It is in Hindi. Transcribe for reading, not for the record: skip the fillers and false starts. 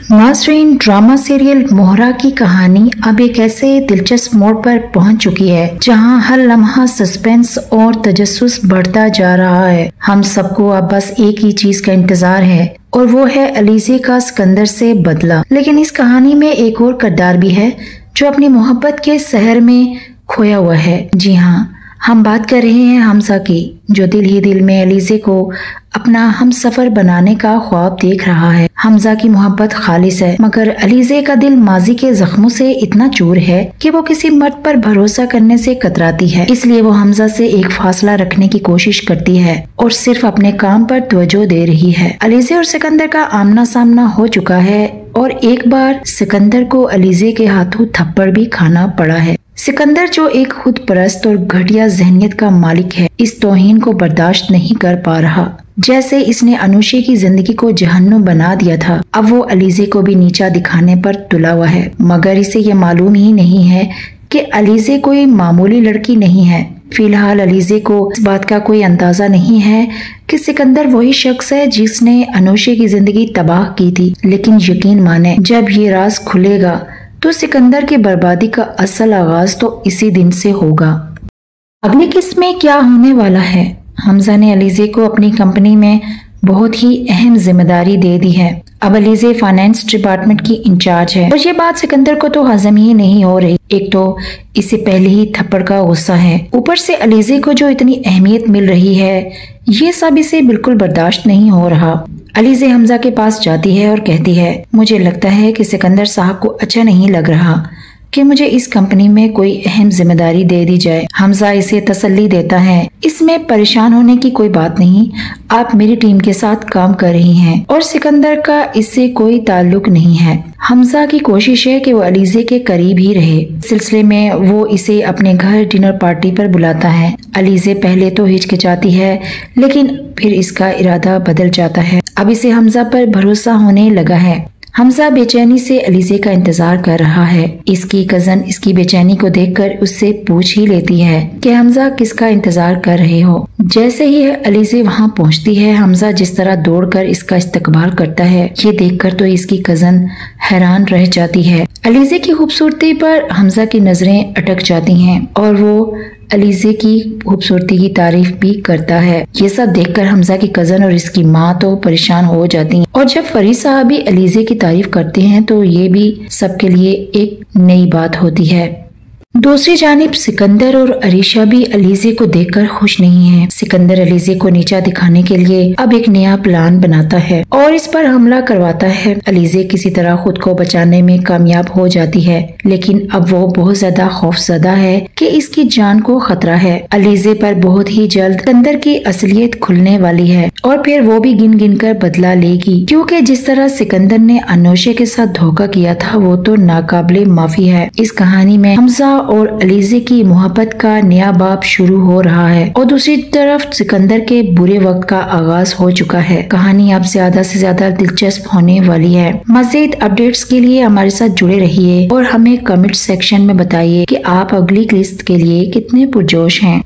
नाज़रीन, ड्रामा सीरियल मोहरा की कहानी अब एक ऐसे दिलचस्प मोड़ पर पहुंच चुकी है जहां हर लम्हा सस्पेंस और तजस्सुस बढ़ता जा रहा है। हम सबको अब बस एक ही चीज का इंतजार है और वो है अलीज़े का सिकंदर से बदला। लेकिन इस कहानी में एक और किरदार भी है जो अपनी मोहब्बत के शहर में खोया हुआ है। जी हाँ, हम बात कर रहे हैं हमजा की, जो दिल ही दिल में अलीज़े को अपना हम सफर बनाने का ख्वाब देख रहा है। हमजा की मोहब्बत खालिस है, मगर अलीज़े का दिल माजी के जख्मों से इतना चूर है कि वो किसी मर्द पर भरोसा करने से कतराती है। इसलिए वो हमजा से एक फासला रखने की कोशिश करती है और सिर्फ अपने काम पर तवज्जो दे रही है। अलीज़े और सिकंदर का आमना सामना हो चुका है और एक बार सिकंदर को अलीज़े के हाथों थप्पड़ भी खाना पड़ा है। सिकंदर, जो एक खुद परस्त और घटिया जहनियत का मालिक है, इस तौहीन को बर्दाश्त नहीं कर पा रहा। जैसे इसने अनुषे की जिंदगी को जहन्नुम बना दिया था, अब वो अलीज़े को भी नीचा दिखाने पर तुला हुआ है। मगर इसे ये मालूम ही नहीं है कि अलीज़े कोई मामूली लड़की नहीं है। फिलहाल अलीज़े को इस बात का कोई अंदाजा नहीं है कि सिकंदर वही शख्स है जिसने अनुषे की जिंदगी तबाह की थी। लेकिन यकीन माने, जब ये राज खुलेगा तो सिकंदर की बर्बादी का असल आगाज तो इसी दिन से होगा। अगली किस्त में क्या होने वाला है? हमजा ने अलीज़े को अपनी कंपनी में बहुत ही अहम जिम्मेदारी दे दी है। अब अलीज़े फाइनेंस डिपार्टमेंट की इंचार्ज है और ये बात सिकंदर को तो हजम ही नहीं हो रही। एक तो इसे पहले ही थप्पड़ का गुस्सा है, ऊपर से अलीज़े को जो इतनी अहमियत मिल रही है, ये सब इसे बिल्कुल बर्दाश्त नहीं हो रहा। अलीज़े हमजा के पास जाती है और कहती है, मुझे लगता है कि सिकंदर साहब को अच्छा नहीं लग रहा कि मुझे इस कंपनी में कोई अहम जिम्मेदारी दे दी जाए। हमजा इसे तसल्ली देता है, इसमें परेशान होने की कोई बात नहीं, आप मेरी टीम के साथ काम कर रही हैं और सिकंदर का इससे कोई ताल्लुक नहीं है। हमजा की कोशिश है कि वो अलीज़े के करीब ही रहे। सिलसिले में वो इसे अपने घर डिनर पार्टी पर बुलाता है। अलीज़े पहले तो हिचकिचाती है, लेकिन फिर इसका इरादा बदल जाता है। अब इसे हमजा पर भरोसा होने लगा है। हमजा बेचैनी से अलीज़े का इंतजार कर रहा है। इसकी कजन इसकी बेचैनी को देखकर उससे पूछ ही लेती है कि हमजा किसका इंतजार कर रहे हो। जैसे ही अलीज़े वहां पहुंचती है, हमजा जिस तरह दौड़कर इसका इस्तकबाल करता है, ये देखकर तो इसकी कजन हैरान रह जाती है। अलीज़े की खूबसूरती पर हमजा की नजरें अटक जाती हैं और वो अलीज़े की खूबसूरती की तारीफ भी करता है। ये सब देखकर हमजा की कजन और इसकी माँ तो परेशान हो जाती हैं और जब फरीद साहब भी अलीज़े की तारीफ करते हैं तो ये भी सबके लिए एक नई बात होती है। दूसरी जानिब सिकंदर और अरीशा भी अलीज़े को देखकर खुश नहीं है। सिकंदर अलीज़े को नीचा दिखाने के लिए अब एक नया प्लान बनाता है और इस पर हमला करवाता है। अलीज़े किसी तरह खुद को बचाने में कामयाब हो जाती है, लेकिन अब वो बहुत ज्यादा खौफजदा है कि इसकी जान को खतरा है। अलीज़े पर बहुत ही जल्द सिकंदर की असलियत खुलने वाली है और फिर वो भी गिन गिन कर बदला लेगी, क्योंकि जिस तरह सिकंदर ने अनुषे के साथ धोखा किया था वो तो नाकाबिले माफी है। इस कहानी में हमजा और अलीज़े की मोहब्बत का नया बाब शुरू हो रहा है और दूसरी तरफ सिकंदर के बुरे वक्त का आगाज हो चुका है। कहानी अब ज्यादा से ज्यादा दिलचस्प होने वाली है। मज़ीद अपडेट्स के लिए हमारे साथ जुड़े रहिए और हमें कमेंट सेक्शन में बताइए कि आप अगली किस्त के लिए कितने पुरजोश हैं।